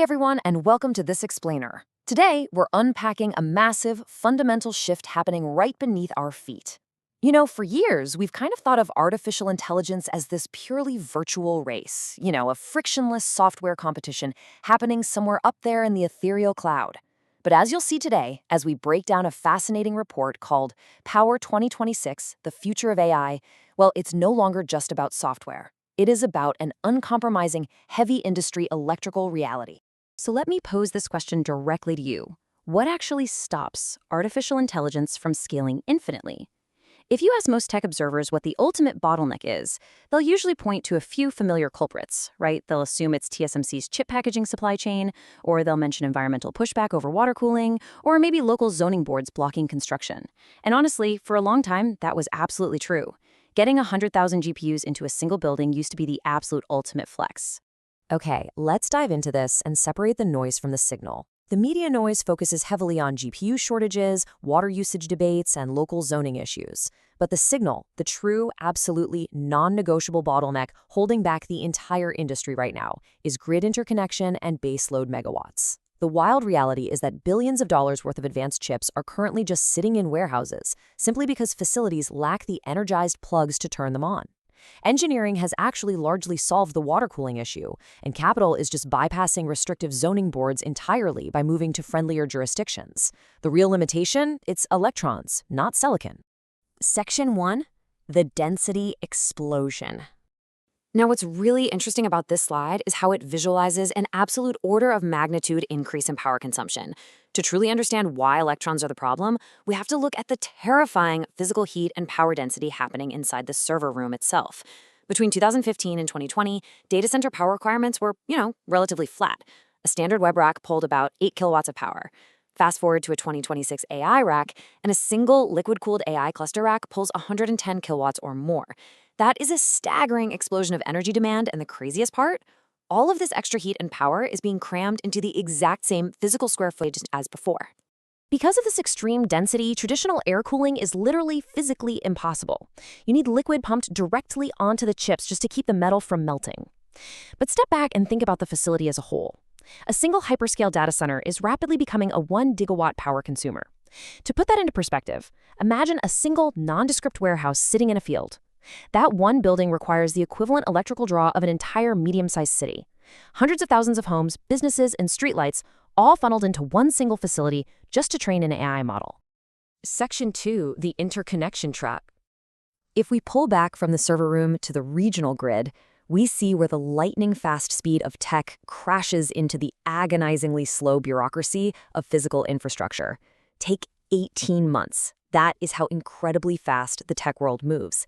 Hi, everyone, and welcome to This Explainer. Today, we're unpacking a massive, fundamental shift happening right beneath our feet. For years, we've kind of thought of artificial intelligence as this purely virtual race, a frictionless software competition happening somewhere up there in the ethereal cloud. But as you'll see today, as we break down a fascinating report called Power 2026, The Future of AI, well, it's no longer just about software. It is about an uncompromising, heavy industry electrical reality. So let me pose this question directly to you. What actually stops artificial intelligence from scaling infinitely? If you ask most tech observers what the ultimate bottleneck is, they'll usually point to a few familiar culprits, right? They'll assume it's TSMC's chip packaging supply chain, or they'll mention environmental pushback over water cooling, or maybe local zoning boards blocking construction. And honestly, for a long time, that was absolutely true. Getting 100,000 GPUs into a single building used to be the absolute ultimate flex. Okay, let's dive into this and separate the noise from the signal. The media noise focuses heavily on GPU shortages, water usage debates, and local zoning issues. But the signal, the true, absolutely non-negotiable bottleneck holding back the entire industry right now, is grid interconnection and baseload megawatts. The wild reality is that billions of dollars worth of advanced chips are currently just sitting in warehouses, simply because facilities lack the energized plugs to turn them on. Engineering has actually largely solved the water cooling issue, and capital is just bypassing restrictive zoning boards entirely by moving to friendlier jurisdictions. The real limitation? It's electrons, not silicon. Section 1. The density explosion. Now, what's really interesting about this slide is how it visualizes an absolute order of magnitude increase in power consumption. To truly understand why electrons are the problem, we have to look at the terrifying physical heat and power density happening inside the server room itself. Between 2015 and 2020, data center power requirements were, relatively flat. A standard web rack pulled about 8 kilowatts of power. Fast forward to a 2026 AI rack, and a single liquid-cooled AI cluster rack pulls 110 kilowatts or more. That is a staggering explosion of energy demand, and the craziest part? All of this extra heat and power is being crammed into the exact same physical square footage as before. Because of this extreme density, traditional air cooling is literally physically impossible. You need liquid pumped directly onto the chips just to keep the metal from melting. But step back and think about the facility as a whole. A single hyperscale data center is rapidly becoming a 1 gigawatt power consumer. To put that into perspective, imagine a single nondescript warehouse sitting in a field. That one building requires the equivalent electrical draw of an entire medium-sized city. Hundreds of thousands of homes, businesses, and streetlights all funneled into one single facility just to train an AI model. Section 2, the interconnection trap. If we pull back from the server room to the regional grid, we see where the lightning-fast speed of tech crashes into the agonizingly slow bureaucracy of physical infrastructure. Take 18 months. That is how incredibly fast the tech world moves.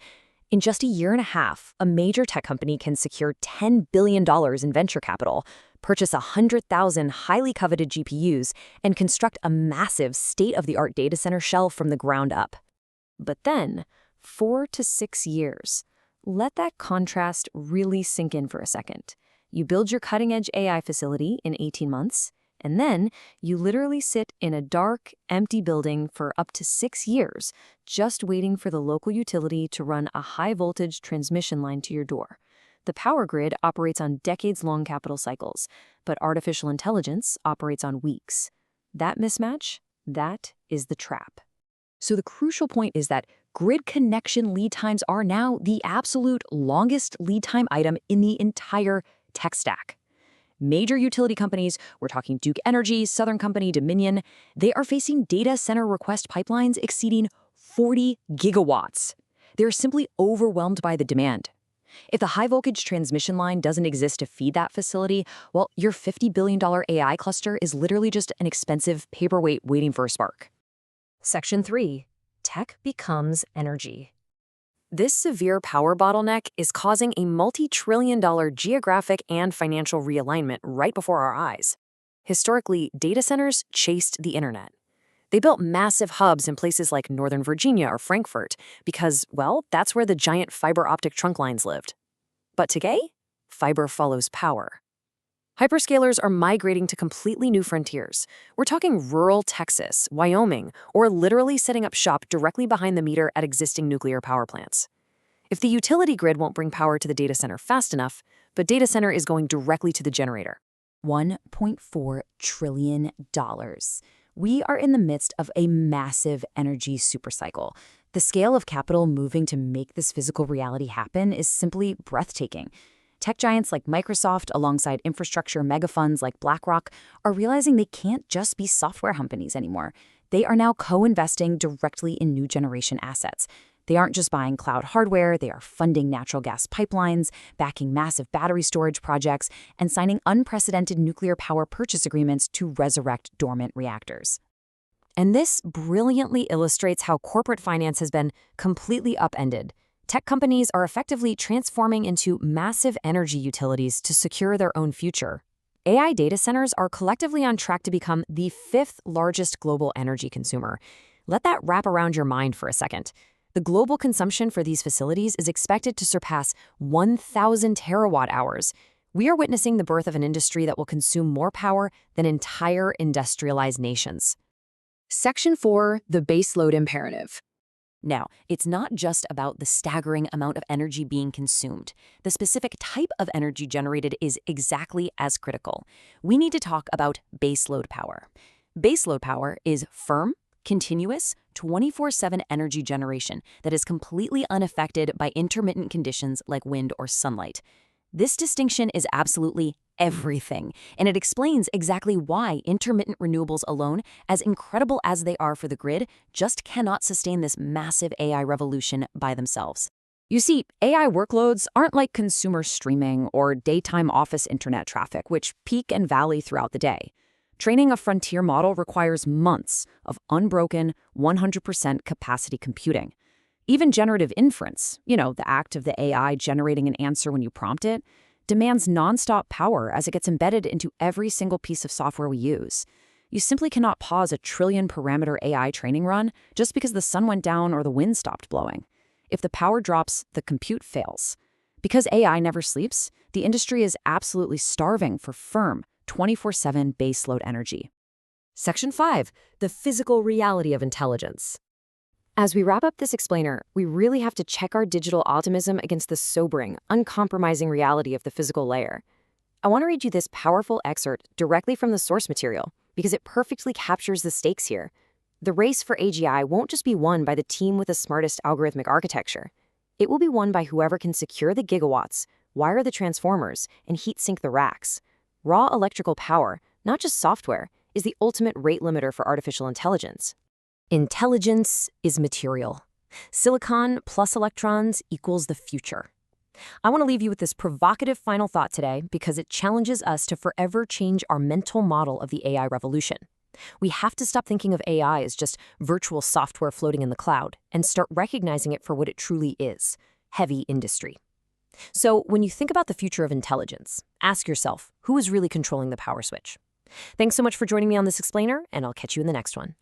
In just a year and a half, a major tech company can secure $10 billion in venture capital, purchase 100,000 highly coveted GPUs, and construct a massive state-of-the-art data center shell from the ground up. But then, 4 to 6 years. Let that contrast really sink in for a second. You build your cutting-edge AI facility in 18 months, and then you literally sit in a dark, empty building for up to 6 years, just waiting for the local utility to run a high-voltage transmission line to your door. The power grid operates on decades-long capital cycles, but artificial intelligence operates on weeks. That mismatch, that is the trap. So the crucial point is that grid connection lead times are now the absolute longest lead time item in the entire tech stack. Major utility companies, we're talking Duke Energy, Southern Company, Dominion, they are facing data center request pipelines exceeding 40 gigawatts. They're simply overwhelmed by the demand. If the high-voltage transmission line doesn't exist to feed that facility, well, your $50 billion AI cluster is literally just an expensive paperweight waiting for a spark. Section 3. Tech becomes energy. This severe power bottleneck is causing a multi-trillion-dollar geographic and financial realignment right before our eyes. Historically, data centers chased the internet. They built massive hubs in places like Northern Virginia or Frankfurt because, well, that's where the giant fiber optic trunk lines lived. But today, fiber follows power. Hyperscalers are migrating to completely new frontiers. We're talking rural Texas, Wyoming, or literally setting up shop directly behind the meter at existing nuclear power plants. If the utility grid won't bring power to the data center fast enough, the data center is going directly to the generator. $1.4 trillion. We are in the midst of a massive energy supercycle. The scale of capital moving to make this physical reality happen is simply breathtaking. Tech giants like Microsoft, alongside infrastructure megafunds like BlackRock, are realizing they can't just be software companies anymore. They are now co-investing directly in new generation assets. They aren't just buying cloud hardware, they are funding natural gas pipelines, backing massive battery storage projects, and signing unprecedented nuclear power purchase agreements to resurrect dormant reactors. And this brilliantly illustrates how corporate finance has been completely upended. Tech companies are effectively transforming into massive energy utilities to secure their own future. AI data centers are collectively on track to become the 5th largest global energy consumer. Let that wrap around your mind for a second. The global consumption for these facilities is expected to surpass 1,000 terawatt hours. We are witnessing the birth of an industry that will consume more power than entire industrialized nations. Section 4, the baseload imperative. Now, it's not just about the staggering amount of energy being consumed. The specific type of energy generated is exactly as critical. We need to talk about baseload power. Baseload power is firm, continuous, 24/7 energy generation that is completely unaffected by intermittent conditions like wind or sunlight. This distinction is absolutely everything, and it explains exactly why intermittent renewables alone, as incredible as they are for the grid, just cannot sustain this massive AI revolution by themselves. You see, AI workloads aren't like consumer streaming or daytime office internet traffic, which peak and valley throughout the day. Training a frontier model requires months of unbroken, 100% capacity computing. Even generative inference, the act of the AI generating an answer when you prompt it, demands nonstop power as it gets embedded into every single piece of software we use. You simply cannot pause a trillion-parameter AI training run just because the sun went down or the wind stopped blowing. If the power drops, the compute fails. Because AI never sleeps, the industry is absolutely starving for firm, 24/7 baseload energy. Section 5, the physical reality of intelligence. As we wrap up this explainer, we really have to check our digital optimism against the sobering, uncompromising reality of the physical layer. I want to read you this powerful excerpt directly from the source material because it perfectly captures the stakes here. The race for AGI won't just be won by the team with the smartest algorithmic architecture. It will be won by whoever can secure the gigawatts, wire the transformers, and heat sink the racks. Raw electrical power, not just software, is the ultimate rate limiter for artificial intelligence. Intelligence is material. Silicon plus electrons equals the future. I want to leave you with this provocative final thought today because it challenges us to forever change our mental model of the AI revolution. We have to stop thinking of AI as just virtual software floating in the cloud and start recognizing it for what it truly is: heavy industry. So when you think about the future of intelligence, ask yourself, who is really controlling the power switch? Thanks so much for joining me on this explainer, and I'll catch you in the next one.